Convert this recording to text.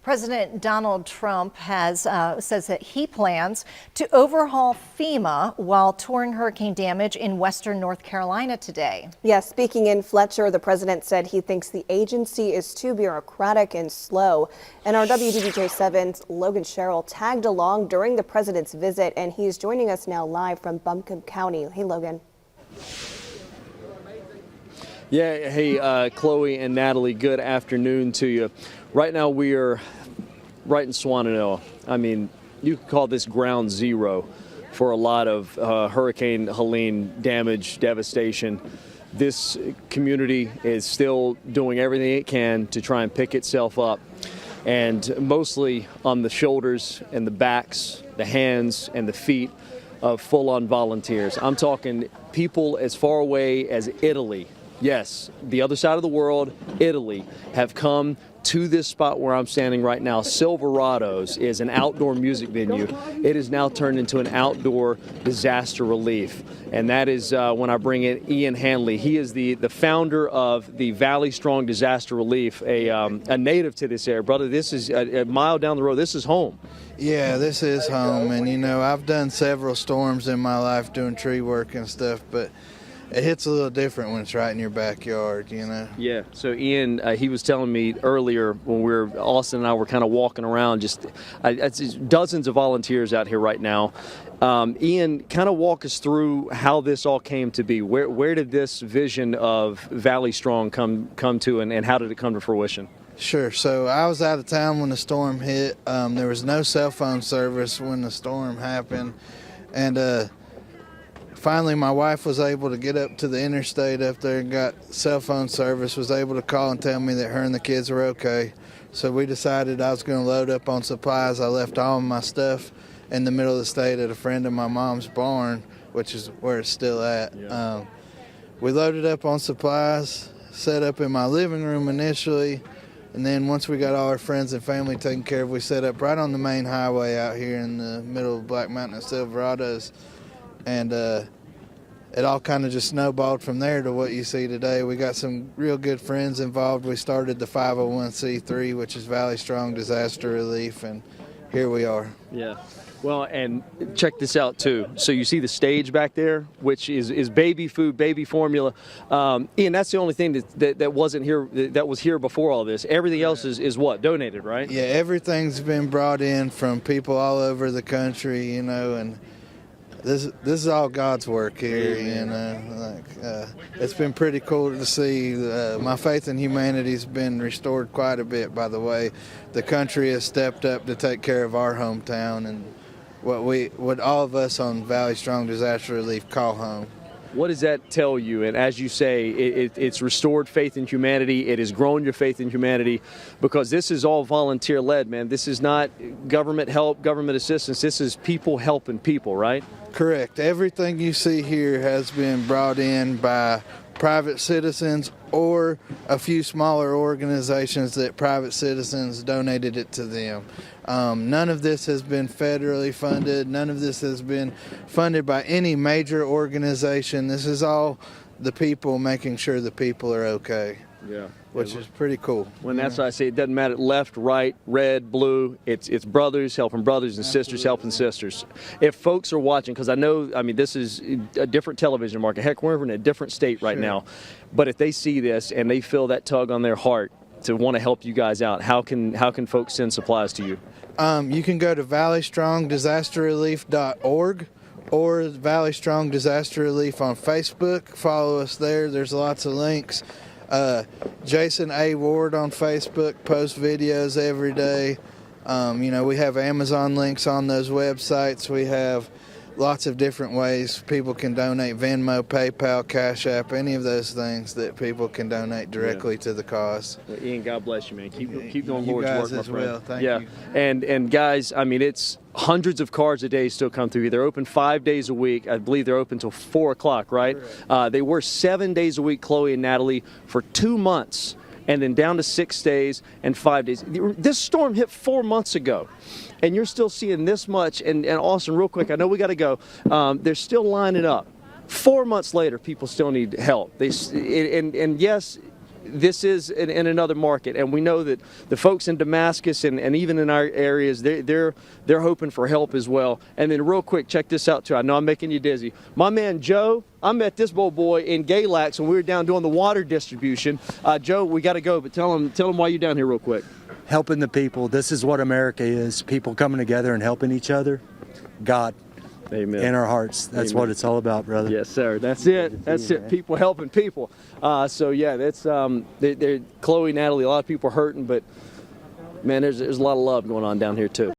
President Donald Trump has says that he plans to overhaul FEMA while touring hurricane damage in western North Carolina today. Yes, speaking in Fletcher, the president said he thinks the agency is too bureaucratic and slow. And our WDBJ7's Logan Sherrill tagged along during the president's visit, and he's joining us now live from Buncombe County. Hey, Logan. Yeah, hey, Chloe and Natalie, good afternoon to you. Right now we are right in Swannanoa. I mean, you could call this ground zero for a lot of Hurricane Helene damage, devastation. This community is still doing everything it can to try and pick itself up, and mostly on the shoulders and the backs, the hands and the feet of full-on volunteers. I'm talking people as far away as Italy. Yes, the other side of the world, Italy, have come to this spot where I'm standing right now. Silverado's is an outdoor music venue. It is now turned into an outdoor disaster relief. And that is when I bring in Ian Hanley. He is the founder of the Valley Strong Disaster Relief, a native to this area. Brother, this is a mile down the road. This is home. Yeah, this is home. And, you know, I've done several storms in my life doing tree work and stuff, but it hits a little different when it's right in your backyard, you know. Yeah. So Ian, he was telling me earlier when Austin and I were kind of walking around, just dozens of volunteers out here right now. Ian, kind of walk us through how this all came to be. Where did this vision of Valley Strong come to, and how did it come to fruition? Sure. So I was out of town when the storm hit. There was no cell phone service when the storm happened, and finally, my wife was able to get up to the interstate up there and got cell phone service, was able to call and tell me that her and the kids were okay. So we decided I was going to load up on supplies. I left all of my stuff in the middle of the state at a friend of my mom's barn, which is where it's still at. Yeah. We loaded up on supplies, set up in my living room initially, and then once we got all our friends and family taken care of, we set up right on the main highway out here in the middle of Black Mountain and Silverado's. And it all kind of just snowballed from there to what you see today. We got some real good friends involved. We started the 501c3, which is Valley Strong Disaster Relief, and here we are. Yeah. Well, and check this out, too. So you see the stage back there, which is baby food, baby formula. Ian, that's the only thing that wasn't here, that was here before all this. Everything else is what? Donated, right? Yeah, everything's been brought in from people all over the country, you know, and This is all God's work here, you know. It's been pretty cool to see. My faith in humanity's been restored quite a bit by the way the country has stepped up to take care of our hometown and what all of us on Valley Strong Disaster Relief call home. What does that tell you? And as you say, it's restored faith in humanity. It has grown your faith in humanity, because this is all volunteer-led, man. This is not government help, government assistance. This is people helping people, right? Correct. Everything you see here has been brought in by private citizens or a few smaller organizations that private citizens donated it to them. None of this has been federally funded. None of this has been funded by any major organization. This is all the people making sure the people are okay. Yeah. Which is pretty cool. When that's why I say it doesn't matter left, right, red, blue. It's brothers helping brothers and sisters helping sisters. If folks are watching, because I know, I mean, this is a different television market. Heck, we're in a different state right now. But if they see this and they feel that tug on their heart to want to help you guys out, how can folks send supplies to you? You can go to valleystrongdisasterrelief.org or Valley Strong Disaster Relief on Facebook. Follow us there. There's lots of links. Jason A. Ward on Facebook posts videos every day. You know, we have Amazon links on those websites. We have lots of different ways people can donate: Venmo, PayPal, Cash App, any of those things that people can donate directly to the cause. Well, Ian, God bless you, man. Keep doing Lord's work, my friend. well. Thank you. And guys, I mean, it's hundreds of cars a day still come through. They're open 5 days a week. I believe they're open until 4 o'clock, right? They were 7 days a week, Chloe and Natalie, for 2 months, and then down to 6 days and 5 days. This storm hit 4 months ago, and you're still seeing this much. And Austin, real quick, I know we got to go. They're still lining up. 4 months later, people still need help. And yes, this is in another market, and we know that the folks in Damascus and even in our areas, they're hoping for help as well. And then real quick, check this out too. I know I'm making you dizzy. My man Joe, I met this old boy in Galax when we were down doing the water distribution. Joe, we got to go, but tell him why you're down here real quick. Helping the people. This is what America is. People coming together and helping each other. God. Amen. In our hearts. That's Amen. what it's all about, brother. Yes, sir. That's it. That's it. People helping people. So yeah, that's Chloe, Natalie. A lot of people are hurting, but man, there's a lot of love going on down here too.